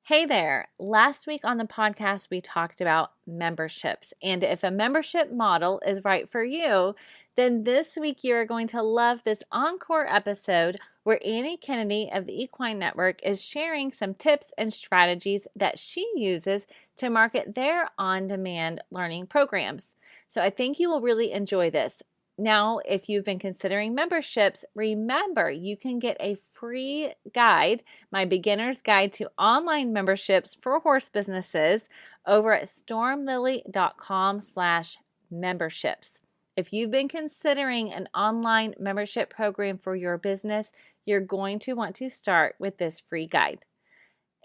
Hey there. Last week on the podcast, we talked about memberships. And if a membership model is right for you, then this week you're going to love this encore episode where Annie Kennedy of the Equine Network is sharing some tips and strategies that she uses to market their on-demand learning programs. So I think you will really enjoy this. Now, if you've been considering memberships, remember you can get a free guide, my beginner's guide to online memberships for horse businesses, over at stormlily.com/memberships. If you've been considering an online membership program for your business, you're going to want to start with this free guide.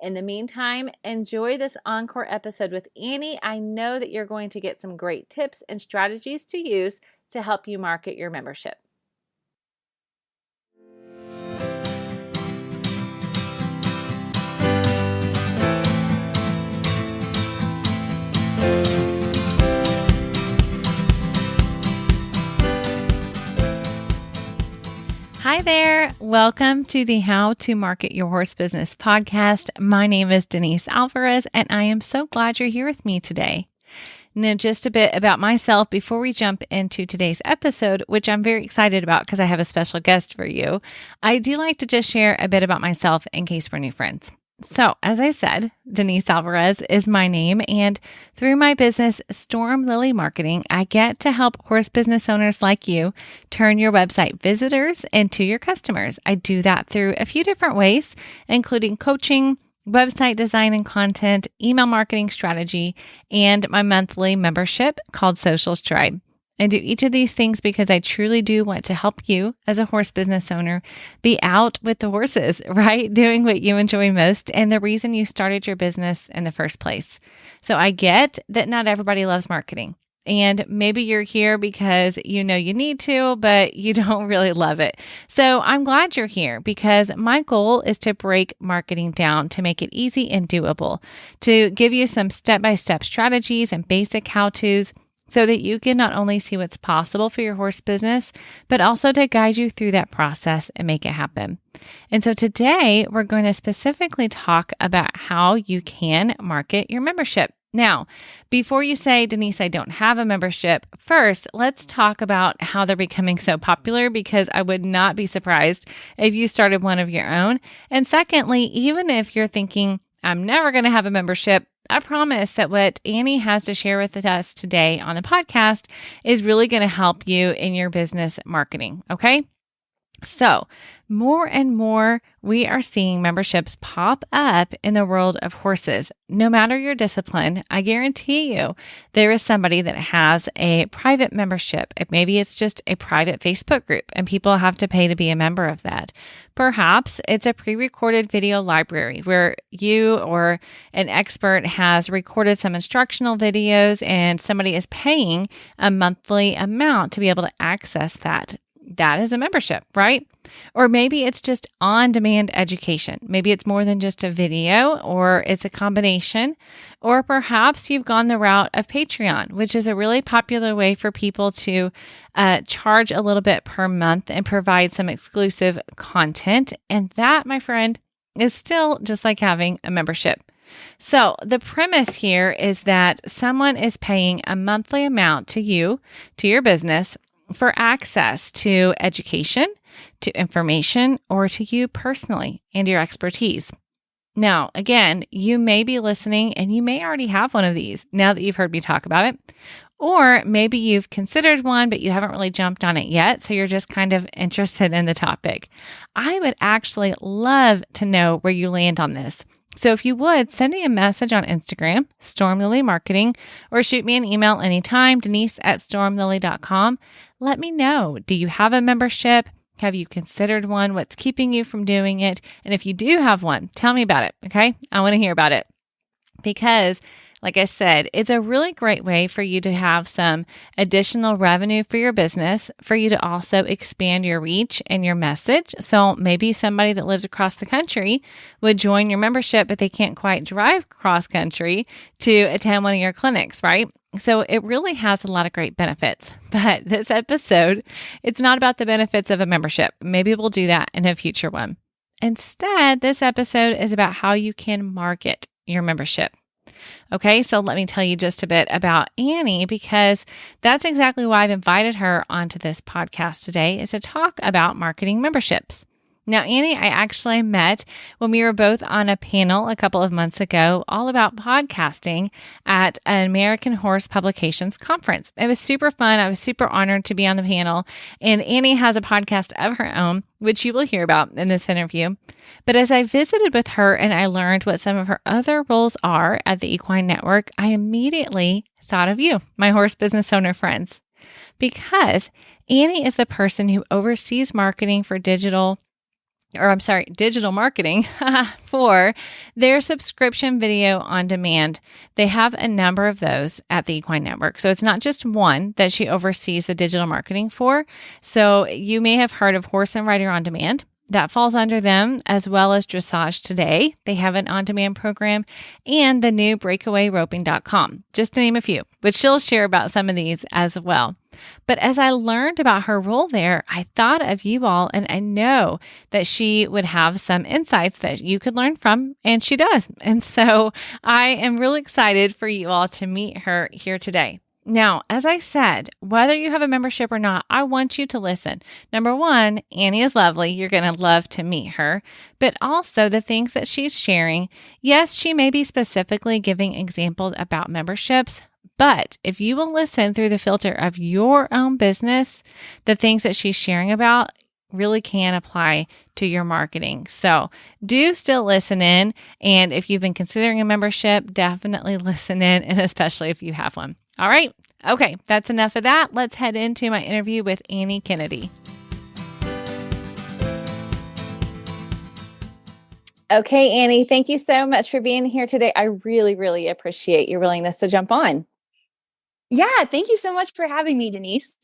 In the meantime, enjoy this encore episode with Annie. I know that you're going to get some great tips and strategies to use to help you market your membership. Hi there. Welcome to the How to Market Your Horse Business podcast. My name is Denise Alvarez, and I am so glad you're here with me today. Now, just a bit about myself before we jump into today's episode, which I'm very excited about because I have a special guest for you. I do like to just share a bit about myself in case we're new friends. So, as I said, Denise Alvarez is my name, and through my business, Storm Lily Marketing, I get to help horse business owners like you turn your website visitors into your customers. I do that through a few different ways, including coaching, website design and content, email marketing strategy, and my monthly membership called Social Tribe. I do each of these things because I truly do want to help you as a horse business owner be out with the horses, right? Doing what you enjoy most and the reason you started your business in the first place. So I get that not everybody loves marketing. And maybe you're here because you know you need to, but you don't really love it. So I'm glad you're here because my goal is to break marketing down to make it easy and doable, to give you some step-by-step strategies and basic how-tos so that you can not only see what's possible for your horse business, but also to guide you through that process and make it happen. And so today we're going to specifically talk about how you can market your membership. Now, before you say, Denise, I don't have a membership, first, let's talk about how they're becoming so popular because I would not be surprised if you started one of your own. And secondly, even if you're thinking, I'm never going to have a membership, I promise that what Annie has to share with us today on the podcast is really going to help you in your business marketing, okay? So, more and more, we are seeing memberships pop up in the world of horses. No matter your discipline, I guarantee you there is somebody that has a private membership. Maybe it's just a private Facebook group and people have to pay to be a member of that. Perhaps it's a pre-recorded video library where you or an expert has recorded some instructional videos and somebody is paying a monthly amount to be able to access that. That is a membership, right? Or maybe it's just on-demand education. Maybe it's more than just a video, or it's a combination. Or perhaps you've gone the route of Patreon, which is a really popular way for people to charge a little bit per month and provide some exclusive content. And that, my friend, is still just like having a membership. So the premise here is that someone is paying a monthly amount to you, to your business, for access to education, to information, or to you personally and your expertise. Now, again, you may be listening and you may already have one of these now that you've heard me talk about it. Or maybe you've considered one, but you haven't really jumped on it yet. So you're just kind of interested in the topic. I would actually love to know where you land on this. So if you would, send me a message on Instagram, Storm Lily Marketing, or shoot me an email anytime, denise@stormlily.com. Let me know. Do you have a membership? Have you considered one? What's keeping you from doing it? And if you do have one, tell me about it, okay? I want to hear about it because like I said, it's a really great way for you to have some additional revenue for your business, for you to also expand your reach and your message. So maybe somebody that lives across the country would join your membership, but they can't quite drive cross country to attend one of your clinics, right? So it really has a lot of great benefits. But this episode, it's not about the benefits of a membership. Maybe we'll do that in a future one. Instead, this episode is about how you can market your membership. Okay, so let me tell you just a bit about Annie, because that's exactly why I've invited her onto this podcast today, is to talk about marketing memberships. Now, Annie, I actually met when we were both on a panel a couple of months ago all about podcasting at an American Horse Publications conference. It was super fun. I was super honored to be on the panel. And Annie has a podcast of her own, which you will hear about in this interview. But as I visited with her and I learned what some of her other roles are at the Equine Network, I immediately thought of you, my horse business owner friends, because Annie is the person who oversees marketing for digital marketing for their subscription video on demand. They have a number of those at the Equine Network. So it's not just one that she oversees the digital marketing for. So you may have heard of Horse and Rider on Demand. That falls under them, as well as Dressage Today. They have an on-demand program, and the new breakawayroping.com, just to name a few, which she'll share about some of these as well. But as I learned about her role there, I thought of you all, and I know that she would have some insights that you could learn from, and she does. And so I am really excited for you all to meet her here today. Now, as I said, whether you have a membership or not, I want you to listen. Number one, Annie is lovely. You're going to love to meet her. But also the things that she's sharing. Yes, she may be specifically giving examples about memberships, but if you will listen through the filter of your own business, the things that she's sharing about really can apply to your marketing. So do still listen in. And if you've been considering a membership, definitely listen in, and especially if you have one. All right. Okay. That's enough of that. Let's head into my interview with Annie Kennedy. Okay, Annie, thank you so much for being here today. I really, really appreciate your willingness to jump on. Yeah, thank you so much for having me, Denise.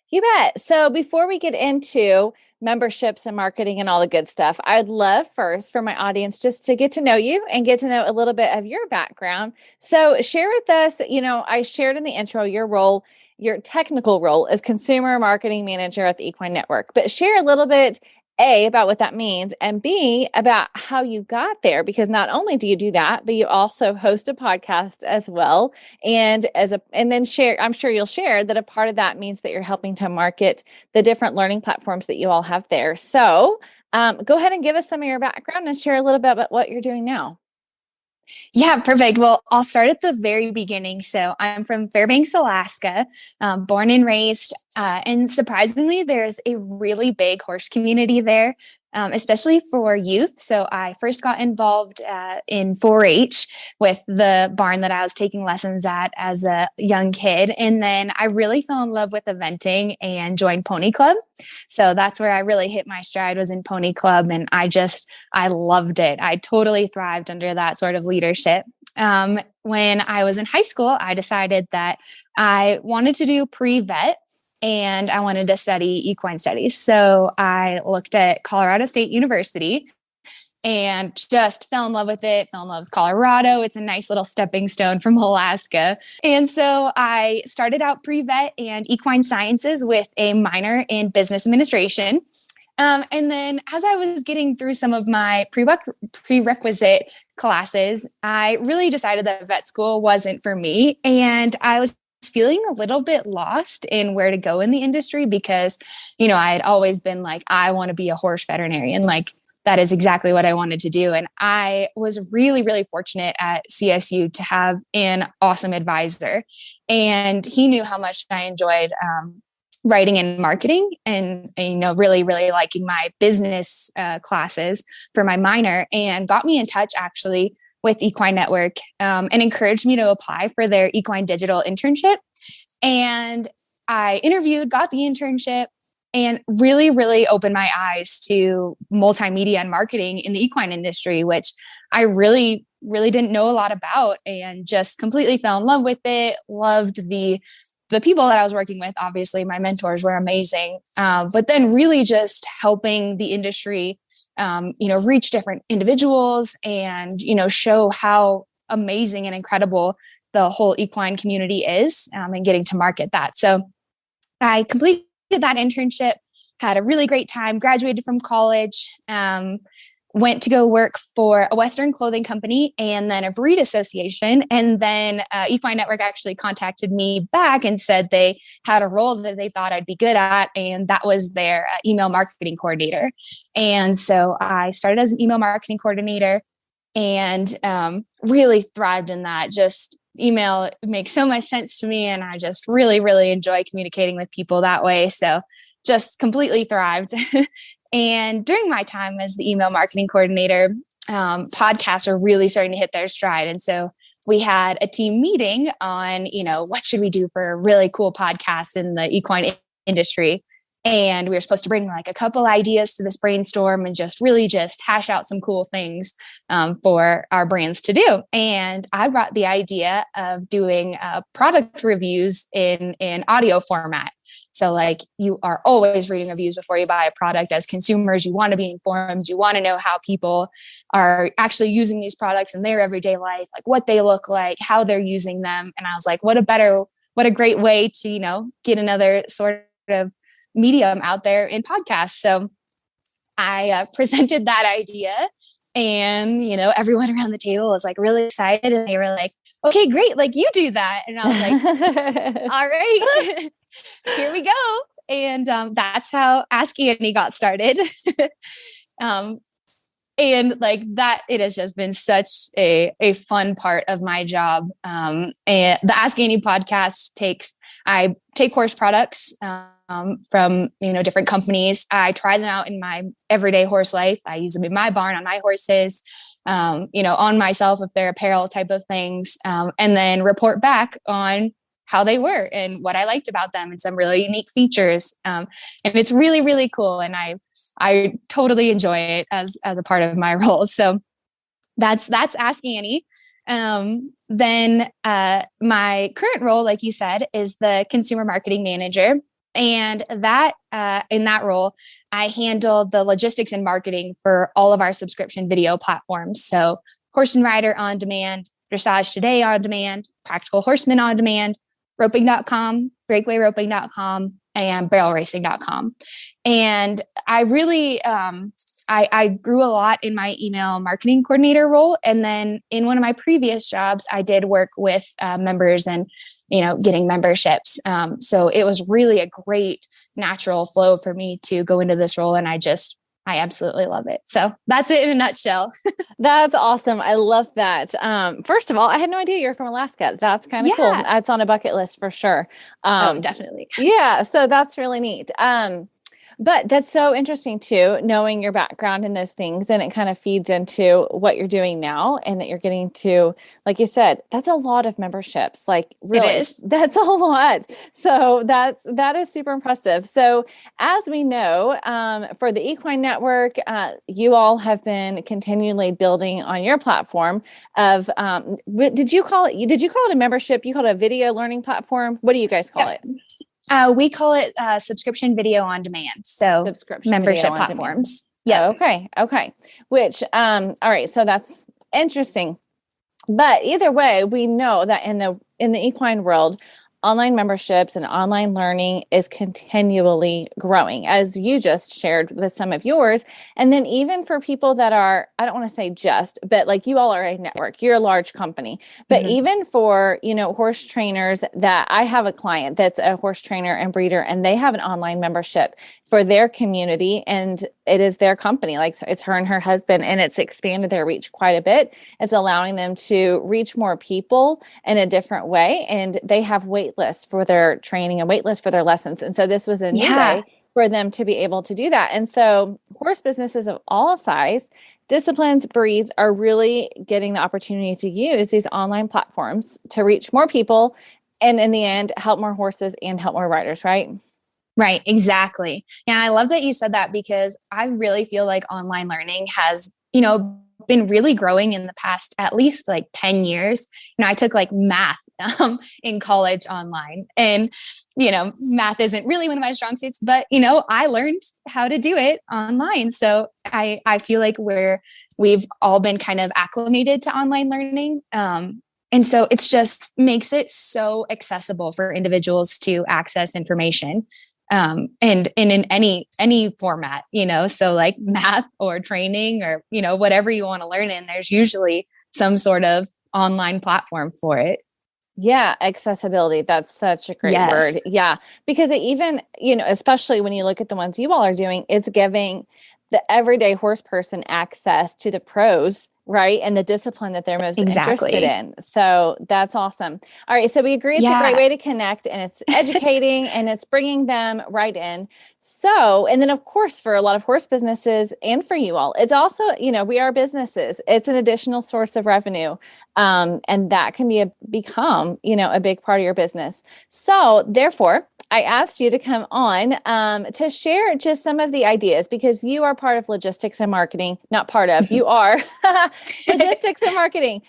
You bet. So before we get into memberships and marketing and all the good stuff, I'd love first for my audience just to get to know you and get to know a little bit of your background. So share with us, I shared in the intro your technical role as consumer marketing manager at the Equine Network, but share a little bit, A, about what that means, and B, about how you got there, because not only do you do that, but you also host a podcast as well. And then share, I'm sure you'll share that a part of that means that you're helping to market the different learning platforms that you all have there. So go ahead and give us some of your background and share a little bit about what you're doing now. Yeah, perfect. Well, I'll start at the very beginning. So I'm from Fairbanks, Alaska, born and raised. And surprisingly, there's a really big horse community there, especially for youth. So I first got involved in 4-H with the barn that I was taking lessons at as a young kid. And then I really fell in love with eventing and joined Pony Club. So that's where I really hit my stride, was in Pony Club. And I loved it. I totally thrived under that sort of leadership. When I was in high school, I decided that I wanted to do pre-vet and I wanted to study equine studies. So I looked at Colorado State University and just fell in love with it, fell in love with Colorado. It's a nice little stepping stone from Alaska. And so I started out pre-vet and equine sciences with a minor in business administration. And then as I was getting through some of my prerequisite classes, I really decided that vet school wasn't for me. And I was feeling a little bit lost in where to go in the industry because, I had always been like, I want to be a horse veterinarian. Like, that is exactly what I wanted to do. And I was really, really fortunate at CSU to have an awesome advisor. And he knew how much I enjoyed writing and marketing and really, really liking my business classes for my minor, and got me in touch actually with Equine Network and encouraged me to apply for their equine digital internship. And I interviewed, got the internship, and really, really opened my eyes to multimedia and marketing in the equine industry, which I really, really didn't know a lot about, and just completely fell in love with it. Loved the people that I was working with. Obviously, my mentors were amazing, but then really just helping the industry, reach different individuals and, show how amazing and incredible the whole equine community is, and getting to market that. So I completed that internship, had a really great time, graduated from college, went to go work for a Western clothing company and then a breed association. And then Equine Network actually contacted me back and said they had a role that they thought I'd be good at. And that was their email marketing coordinator. And so I started as an email marketing coordinator and really thrived in that. Just email makes so much sense to me. And I just really, really enjoy communicating with people that way. So just completely thrived. And during my time as the email marketing coordinator, podcasts are really starting to hit their stride. And so we had a team meeting on, what should we do for a really cool podcast in the equine industry? And we were supposed to bring like a couple ideas to this brainstorm and just really just hash out some cool things for our brands to do. And I brought the idea of doing product reviews in audio format. So like you are always reading reviews before you buy a product. As consumers, you want to be informed. You want to know how people are actually using these products in their everyday life, like what they look like, how they're using them. And I was like, what a great way to, get another sort of medium out there in podcasts. So I presented that idea and, everyone around the table was like really excited and they were like, okay, great. Like you do that. And I was like, all right, here we go. And that's how Ask Annie got started. And like that, it has just been such a fun part of my job. And the Ask Annie podcast I take horse products from, different companies. I try them out in my everyday horse life. I use them in my barn on my horses, on myself if they're apparel type of things, and then report back on how they were and what I liked about them and some really unique features. And it's really, really cool. And I totally enjoy it as a part of my role. So that's Ask Annie. Then my current role, like you said, is the consumer marketing manager. And that in that role, I handle the logistics and marketing for all of our subscription video platforms. So Horse and Rider on demand, Dressage Today on demand, Practical Horseman on demand, roping.com, breakawayroping.com, and barrelracing.com. And I really, I grew a lot in my email marketing coordinator role. And then in one of my previous jobs, I did work with members and, getting memberships. So it was really a great natural flow for me to go into this role. And I absolutely love it. So that's it in a nutshell. That's awesome. I love that. First of all, I had no idea you're from Alaska. That's kind of cool. That's on a bucket list for sure. Definitely. Yeah. So that's really neat. But that's so interesting too, knowing your background in those things, and it kind of feeds into what you're doing now, and that you're getting to, like you said, that's a lot of memberships. Like really, it is. That's a lot. So that is super impressive. So as we know, for the Equine Network, you all have been continually building on your platform of, did you call it a membership? You call it a video learning platform? What do you guys call it? We call it subscription video on demand. So subscription membership platforms. Yeah. Okay. Which, all right. So that's interesting. But either way, we know that in the equine world, online memberships and online learning is continually growing, as you just shared with some of yours. And then even for people that are, I don't want to say just, but like you all are a network, you're a large company, but even for, horse trainers, that I have a client that's a horse trainer and breeder, and they have an online membership for their community, and it is their company. Like it's her and her husband, and it's expanded their reach quite a bit. It's allowing them to reach more people in a different way. And they have wait lists for their training and wait lists for their lessons. And so this was a new way for them to be able to do that. And so horse businesses of all size, disciplines, breeds are really getting the opportunity to use these online platforms to reach more people, and in the end, help more horses and help more riders, right? Right, exactly. And I love that you said that, because I really feel like online learning has, been really growing in the past, at least like 10 years. I took like math in college online, and, math isn't really one of my strong suits, but, I learned how to do it online. So I feel like we've all been kind of acclimated to online learning. And so it's just makes it so accessible for individuals to access information. and in any format, so like math or training or, whatever you want to learn in, there's usually some sort of online platform for it. Yeah, accessibility. That's such a great Yes, word. Yeah, because it even, especially when you look at the ones you all are doing, it's giving the everyday horse person access to the pros, right? And the discipline that they're most interested exactly. in. So that's awesome. All right. So we agree it's a great Yeah. way to connect, and it's educating and it's bringing them right in. So, and then of course, for a lot of horse businesses and for you all, it's also, we are businesses. It's an additional source of revenue. And that can become, a big part of your business. So therefore, I asked you to come on to share just some of the ideas, because you are part of logistics and marketing, not part of, you are logistics and marketing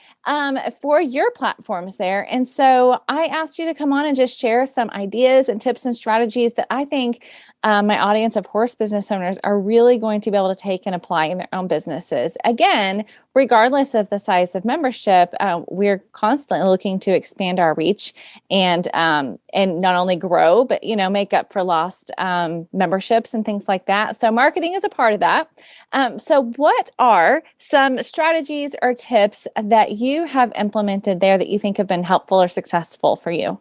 for your platforms there. And so I asked you to come on and just share some ideas and tips and strategies that I think my audience of horse business owners are really going to be able to take and apply in their own businesses. Again, regardless of the size of membership, we're constantly looking to expand our reach and not only grow, but make up for lost memberships and things like that. So marketing is a part of that. So what are some strategies or tips that you have implemented there that you think have been helpful or successful for you?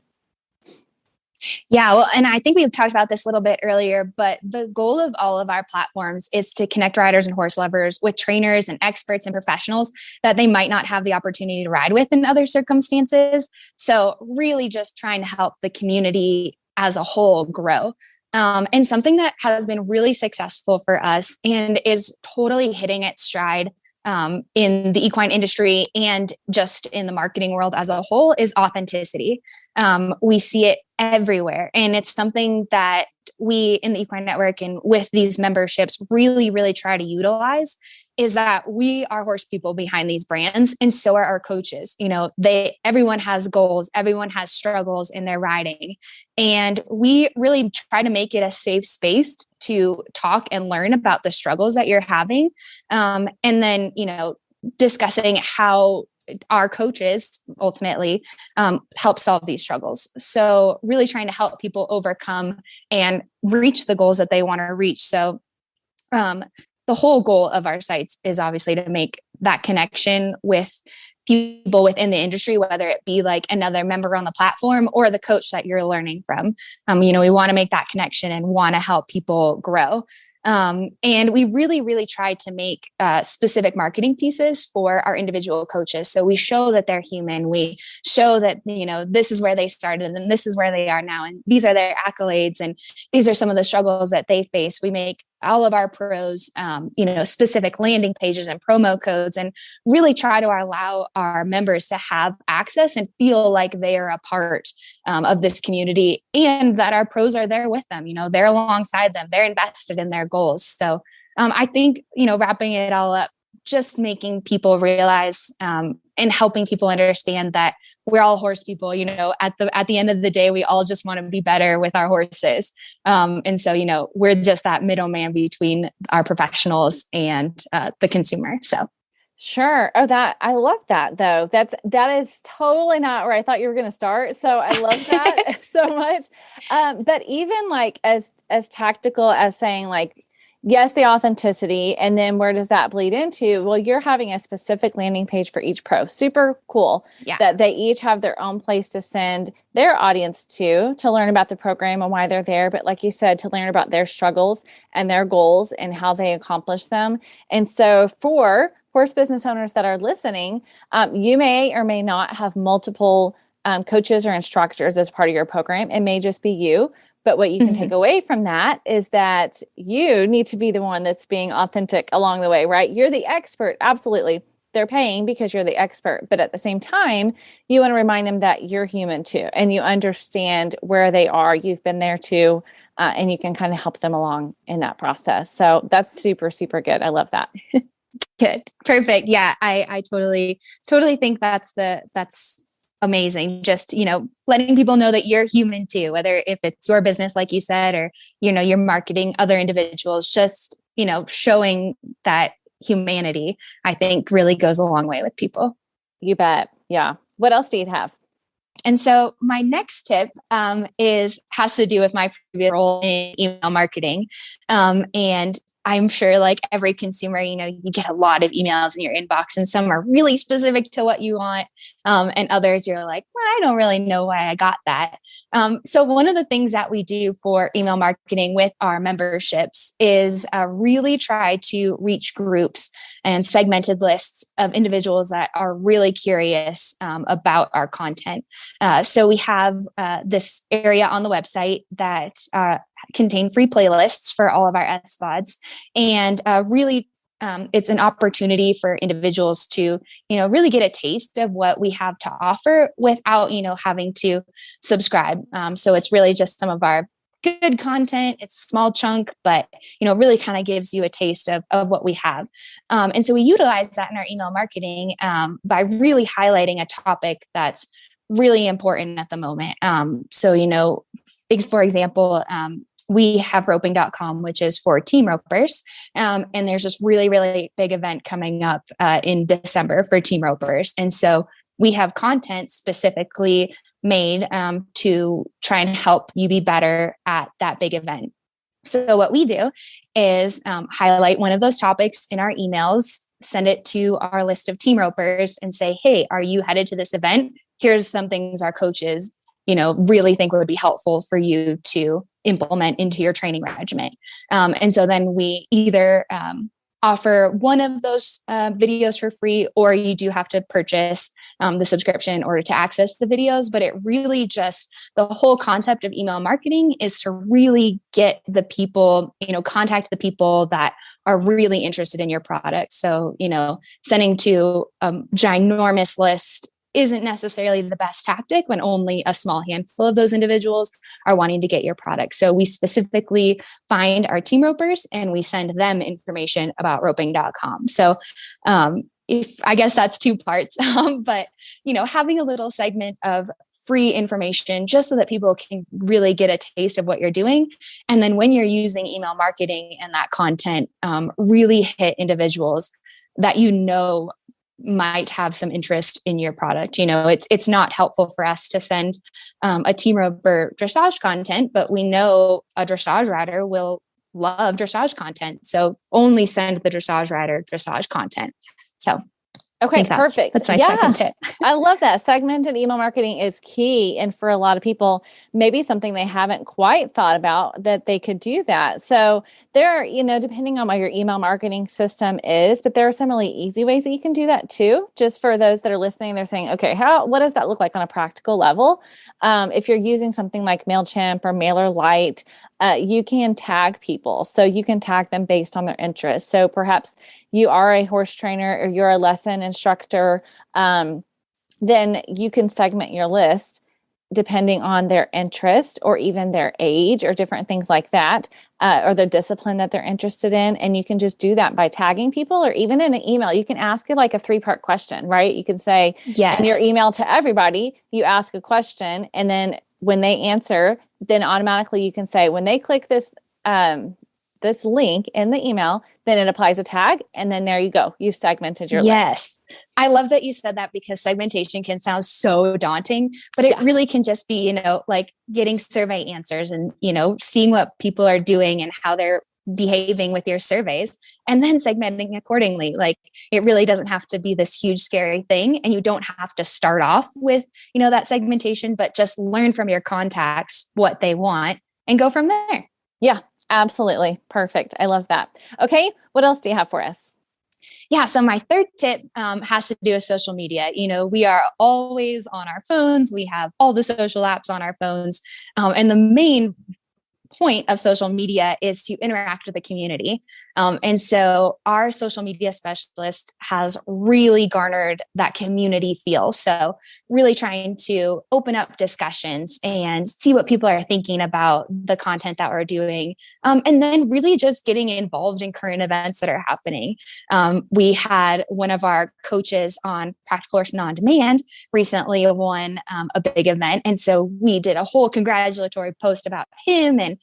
Yeah, well, and I think we've talked about this a little bit earlier, but the goal of all of our platforms is to connect riders and horse lovers with trainers and experts and professionals that they might not have the opportunity to ride with in other circumstances. So really just trying to help the community as a whole grow. And something that has been really successful for us and is totally hitting its stride in the equine industry and just in the marketing world as a whole is authenticity. We see it everywhere. And it's something that we in the Equine Network and with these memberships really, really try to utilize, is that we are horse people behind these brands, and so are our coaches. Everyone has goals, everyone has struggles in their riding. And we really try to make it a safe space to talk and learn about the struggles that you're having. And then, discussing how our coaches ultimately help solve these struggles. So really trying to help people overcome and reach the goals that they want to reach. So the whole goal of our sites is obviously to make that connection with people within the industry, whether it be like another member on the platform or the coach that you're learning from. We want to make that connection and want to help people grow. And we really, really try to make specific marketing pieces for our individual coaches. So we show that they're human. We show that, this is where they started and this is where they are now. And these are their accolades. And these are some of the struggles that they face. We make all of our pros, specific landing pages and promo codes, and really try to allow our members to have access and feel like they are a part of this community, and that our pros are there with them. They're alongside them. They're invested in their goals. So I think, wrapping it all up, just making people realize and helping people understand that we're all horse people. At the end of the day, we all just want to be better with our horses. And so, we're just that middleman between our professionals and the consumer. So. Sure. Oh, I love that though. That is totally not where I thought you were going to start. So I love that so much. But even like as tactical as saying like, yes, the authenticity, and then where does that bleed into? Well, you're having a specific landing page for each pro. Super cool. Yeah. That they each have their own place to send their audience to learn about the program and why they're there. But like you said, to learn about their struggles and their goals and how they accomplish them. And so for horse business owners that are listening, you may or may not have multiple coaches or instructors as part of your program. It may just be you. But what you can take away from that is that you need to be the one that's being authentic along the way, right? You're the expert. Absolutely. They're paying because you're the expert. But at the same time, you want to remind them that you're human too, and you understand where they are. You've been there too, and you can kind of help them along in that process. So that's super, super good. I love that. Good. Perfect. Yeah. I totally think that's amazing. Just, letting people know that you're human too, whether if it's your business, like you said, or, you're marketing other individuals, just, showing that humanity, I think really goes a long way with people. You bet. Yeah. What else do you have? And so my next tip has to do with my previous role in email marketing. And I'm sure like every consumer, you get a lot of emails in your inbox and some are really specific to what you want. And others you're like, well, I don't really know why I got that. So one of the things that we do for email marketing with our memberships is really try to reach groups and segmented lists of individuals that are really curious about our content. So we have this area on the website that contain free playlists for all of our SVODs, and really it's an opportunity for individuals to, really get a taste of what we have to offer without, having to subscribe. So it's really just some of our good content. It's a small chunk, but, really kind of gives you a taste of what we have. And so we utilize that in our email marketing by really highlighting a topic that's really important at the moment. So, for example, we have roping.com, which is for team ropers. And there's this really, really big event coming up in December for team ropers. And so we have content specifically made to try and help you be better at that big event. So what we do is highlight one of those topics in our emails, send it to our list of team ropers and say, hey, are you headed to this event? Here's some things our coaches, really think would be helpful for you to implement into your training regimen. And so then we either offer one of those videos for free, or you do have to purchase the subscription in order to access the videos. But it really just, the whole concept of email marketing is to really get the people, contact the people that are really interested in your product. So, sending to a ginormous list isn't necessarily the best tactic when only a small handful of those individuals are wanting to get your product. So we specifically find our team ropers and we send them information about roping.com. So I guess that's two parts, but having a little segment of free information just so that people can really get a taste of what you're doing. And then when you're using email marketing and that content, really hit individuals that might have some interest in your product. It's not helpful for us to send a team roper dressage content, but we know a dressage rider will love dressage content. So only send the dressage rider dressage content. So okay, perfect. That's my second tip. I love that. Segmented email marketing is key. And for a lot of people, maybe something they haven't quite thought about that they could do that. So there are, depending on what your email marketing system is, but there are some really easy ways that you can do that too. Just for those that are listening, they're saying, okay, what does that look like on a practical level? If you're using something like MailChimp or MailerLite, you can tag people. So you can tag them based on their interests. So perhaps you are a horse trainer or you're a lesson instructor, then you can segment your list depending on their interest or even their age or different things like that, or the discipline that they're interested in. And you can just do that by tagging people, or even in an email. You can ask it like a 3-part question, right? You can say, in your email to everybody, you ask a question, and then when they answer, then automatically you can say, when they click this link in the email, then it applies a tag. And then there you go. You've segmented your list. Yes. I love that you said that, because segmentation can sound so daunting, but it really can just be, like getting survey answers and, seeing what people are doing and how they're behaving with your surveys, and then segmenting accordingly. Like, it really doesn't have to be this huge, scary thing. And you don't have to start off with, that segmentation, but just learn from your contacts what they want and go from there. Yeah, absolutely. Perfect. I love that. Okay. What else do you have for us? Yeah. So my third tip has to do with social media. We are always on our phones. We have all the social apps on our phones. And the main point of social media is to interact with the community. And so our social media specialist has really garnered that community feel. So really trying to open up discussions and see what people are thinking about the content that we're doing. And then really just getting involved in current events that are happening. We had one of our coaches on Practical Horseman On Demand recently won a big event. And so we did a whole congratulatory post about him, and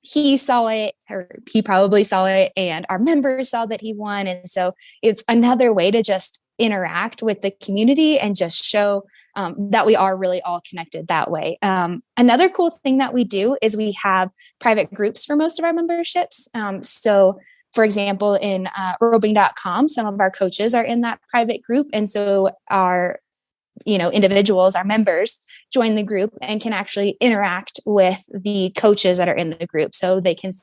he saw it, or he probably saw it, and our members saw that he won. And so it's another way to just interact with the community and just show that we are really all connected that way. Another cool thing that we do is we have private groups for most of our memberships. So for example, in roping.com, some of our coaches are in that private group. And so our individuals, our members join the group and can actually interact with the coaches that are in the group. So they can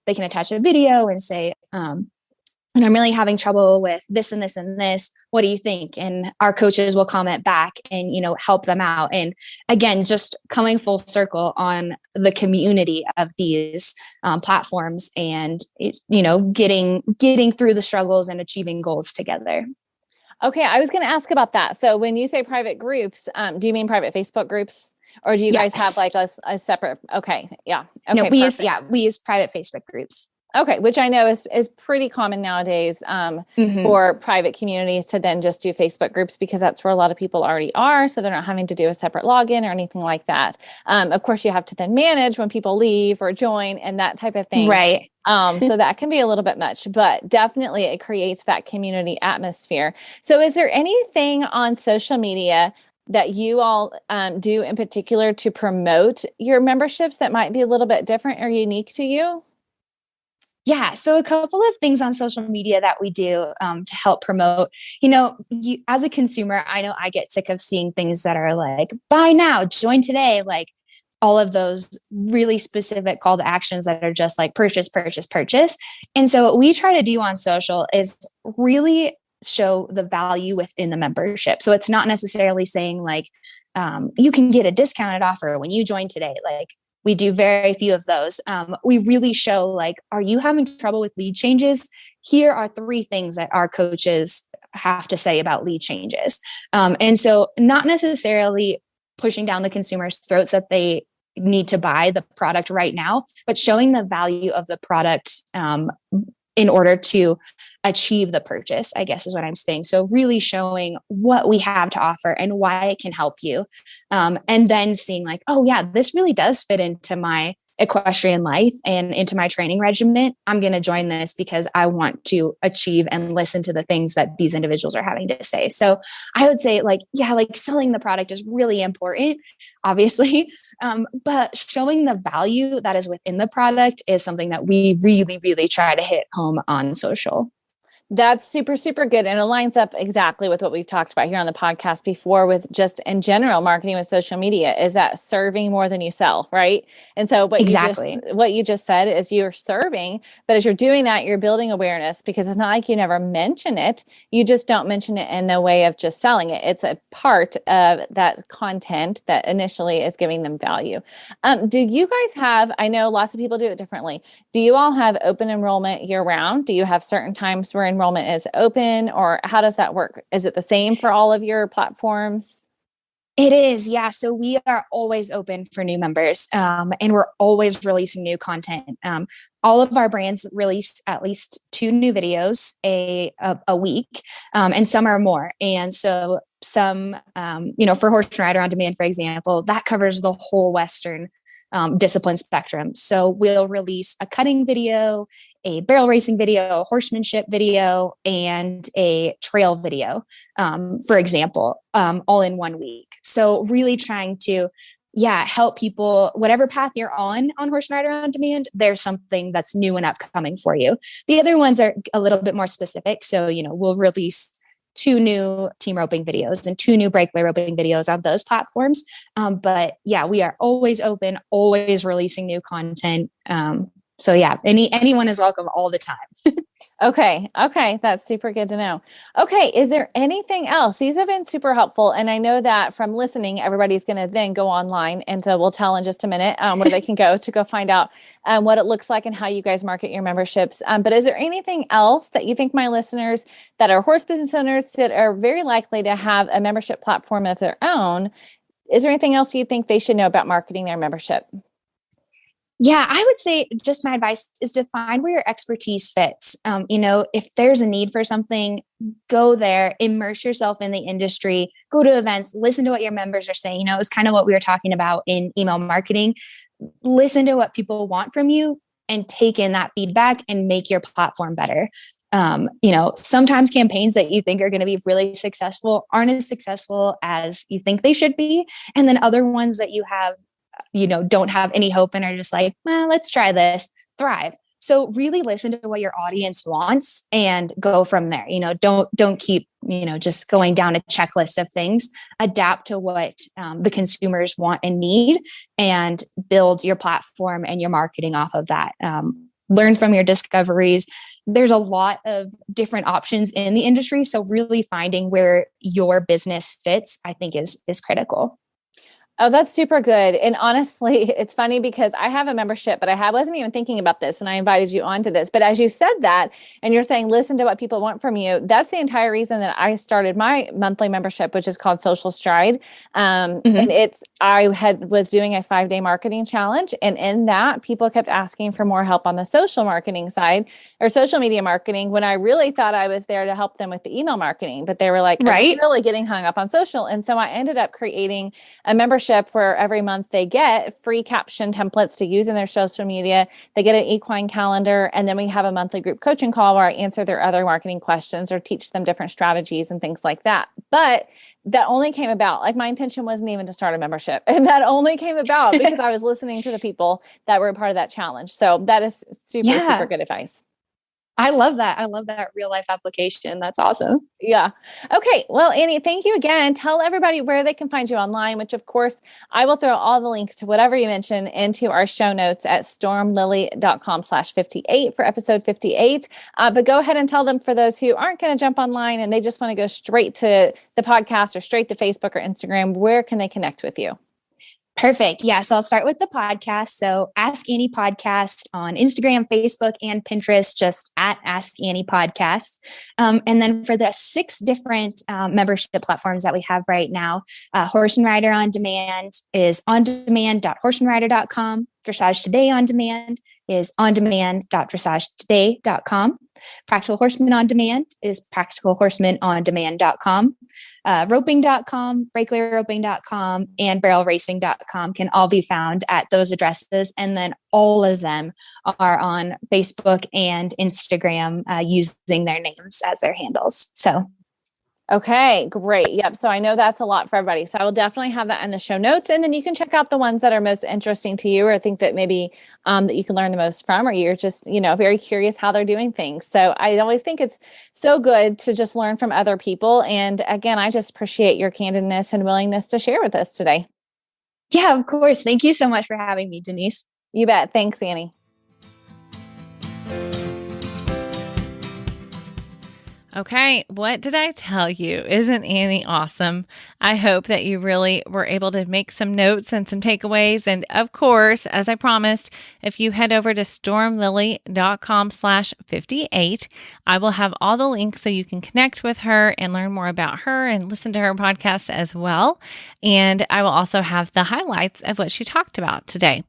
attach a video and say, and I'm really having trouble with this and this and this. What do you think? And our coaches will comment back and, help them out. And again, just coming full circle on the community of these platforms and, getting through the struggles and achieving goals together. Okay. I was going to ask about that. So when you say private groups, do you mean private Facebook groups? Or do you guys have like a separate? Okay. Yeah. Okay. No, we use private Facebook groups. Okay. Which I know is pretty common nowadays for private communities to then just do Facebook groups, because that's where a lot of people already are. So they're not having to do a separate login or anything like that. Of course, you have to then manage when people leave or join and that type of thing. Right. So that can be a little bit much, but definitely it creates that community atmosphere. So is there anything on social media that you all do in particular to promote your memberships that might be a little bit different or unique to you? Yeah. So a couple of things on social media that we do to help promote, as a consumer, I know I get sick of seeing things that are like, buy now, join today, like all of those really specific call to actions that are just like purchase, purchase, purchase. And so what we try to do on social is really show the value within the membership. So it's not necessarily saying like, you can get a discounted offer when you join today. Like, we do very few of those. We really show like, are you having trouble with lead changes? Here are 3 things that our coaches have to say about lead changes. And so not necessarily pushing down the consumer's throats that they need to buy the product right now, but showing the value of the product in order to achieve the purchase, I guess is what I'm saying. So really showing what we have to offer and why it can help you. And then seeing like, oh yeah, this really does fit into my equestrian life and into my training regimen. I'm going to join this because I want to achieve and listen to the things that these individuals are having to say. So I would say like selling the product is really important, obviously. But showing the value that is within the product is something that we really, really try to hit home on social. That's super, super good. And it lines up exactly with what we've talked about here on the podcast before with just in general marketing with social media, is that serving more than you sell, right? And so what you just said is you're serving, but as you're doing that, you're building awareness, because it's not like you never mention it. You just don't mention it in the way of just selling it. It's a part of that content that initially is giving them value. Do you guys have, I know lots of people do it differently. Do you all have open enrollment year round? Do you have certain times where enrollment is open, or how does that work? Is it the same for all of your platforms? It is. Yeah. So we are always open for new members, and we're always releasing new content. All of our brands release at least 2 new videos a week, and some are more. And so some, for Horse and Rider on Demand, for example, that covers the whole Western discipline spectrum. So we'll release a cutting video, a barrel racing video, a horsemanship video, and a trail video, for example, all in 1 week. So really trying to, help people, whatever path you're on Horse and Rider on Demand, there's something that's new and upcoming for you. The other ones are a little bit more specific. So, we'll release 2 new team roping videos and 2 new breakaway roping videos on those platforms. But yeah, we are always open, always releasing new content. So yeah, anyone is welcome all the time. Okay. That's super good to know. Okay. Is there anything else? These have been super helpful. And I know that from listening, everybody's going to then go online. And so we'll tell in just a minute where they can go to find out what it looks like and how you guys market your memberships. But is there anything else that you think my listeners that are horse business owners that are very likely to have a membership platform of their own? Is there anything else you think they should know about marketing their membership? Yeah, I would say just my advice is to find where your expertise fits. If there's a need for something, go there, immerse yourself in the industry, go to events, listen to what your members are saying. It's kind of what we were talking about in email marketing. Listen to what people want from you and take in that feedback and make your platform better. Sometimes campaigns that you think are going to be really successful aren't as successful as you think they should be. And then other ones that you have, don't have any hope and are just like, well, let's try this, thrive. So really listen to what your audience wants and go from there. Don't keep, just going down a checklist of things. Adapt to what the consumers want and need, and build your platform and your marketing off of that. Learn from your discoveries. There's a lot of different options in the industry. So really finding where your business fits, I think is critical. Oh, that's super good. And honestly, it's funny because I have a membership, but I wasn't even thinking about this when I invited you onto this. But as you said that, and you're saying, listen to what people want from you, that's the entire reason that I started my monthly membership, which is called Social Stride. And I was doing a 5-day marketing challenge. And in that, people kept asking for more help on the social marketing side or social media marketing, when I really thought I was there to help them with the email marketing. But they were like, right, I'm really getting hung up on social. And so I ended up creating a membership where every month they get free caption templates to use in their social media. They get an equine calendar. And then we have a monthly group coaching call where I answer their other marketing questions or teach them different strategies and things like that. But that only came about, like my intention wasn't even to start a membership. And that only came about because I was listening to the people that were a part of that challenge. So that is super good advice. I love that. I love that real life application. That's awesome. Yeah. Okay. Well, Annie, thank you again. Tell everybody where they can find you online, which of course I will throw all the links to whatever you mentioned into our show notes at stormlily.com/58 for episode 58. But go ahead and tell them, for those who aren't going to jump online and they just want to go straight to the podcast or straight to Facebook or Instagram, where can they connect with you? Perfect. Yeah. So I'll start with the podcast. So Ask Annie Podcast on Instagram, Facebook, and Pinterest, just at Ask Annie Podcast. And then for the 6 different membership platforms that we have right now, Horse and Rider On Demand is ondemand.horseandrider.com. Dressage Today On Demand is ondemand.dressagetoday.com. Practical Horseman On Demand is practicalhorsemanondemand.com. Roping.com, breakawayroping.com, and barrelracing.com can all be found at those addresses. And then all of them are on Facebook and Instagram using their names as their handles. So okay, great. Yep. So I know that's a lot for everybody. So I will definitely have that in the show notes. And then you can check out the ones that are most interesting to you, or think that maybe that you can learn the most from, or you're just, very curious how they're doing things. So I always think it's so good to just learn from other people. And again, I just appreciate your candidness and willingness to share with us today. Yeah, of course. Thank you so much for having me, Denise. You bet. Thanks, Annie. Okay, what did I tell you? Isn't Annie awesome? I hope that you really were able to make some notes and some takeaways. And of course, as I promised, if you head over to stormlily.com/58, I will have all the links so you can connect with her and learn more about her and listen to her podcast as well. And I will also have the highlights of what she talked about today.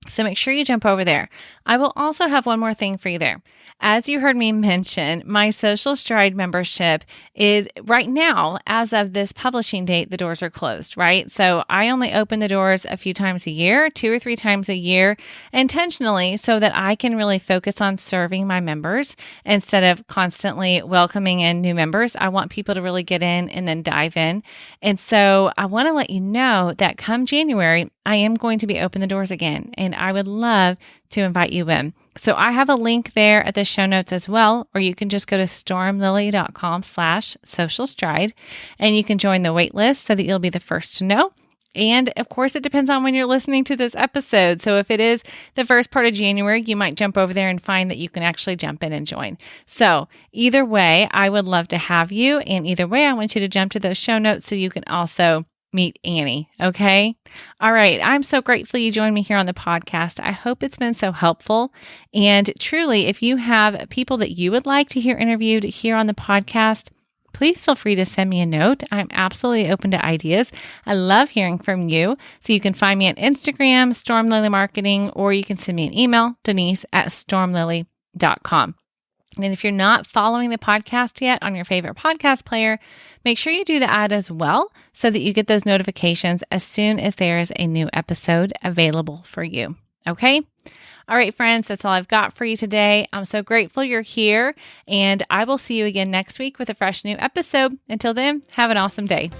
So make sure you jump over there. I will also have one more thing for you there. As you heard me mention, my Social Stride membership is right now, as of this publishing date, the doors are closed, right? So I only open the doors a few times a year, 2 or 3 times a year, intentionally, so that I can really focus on serving my members instead of constantly welcoming in new members. I want people to really get in and then dive in. And so I want to let you know that come January, I am going to be open the doors again, and I would love to invite you in. So I have a link there at the show notes as well, or you can just go to stormlily.com/social stride and you can join the wait list so that you'll be the first to know. And of course, it depends on when you're listening to this episode. So if it is the first part of January, you might jump over there and find that you can actually jump in and join. So either way, I would love to have you. And either way, I want you to jump to those show notes so you can also meet Annie. Okay. All right. I'm so grateful you joined me here on the podcast. I hope it's been so helpful. And truly, if you have people that you would like to hear interviewed here on the podcast, please feel free to send me a note. I'm absolutely open to ideas. I love hearing from you. So you can find me on Instagram, Storm Lily Marketing, or you can send me an email, denise@stormlily.com. And if you're not following the podcast yet on your favorite podcast player, make sure you do that as well so that you get those notifications as soon as there is a new episode available for you. Okay. All right, friends, that's all I've got for you today. I'm so grateful you're here, and I will see you again next week with a fresh new episode. Until then, have an awesome day.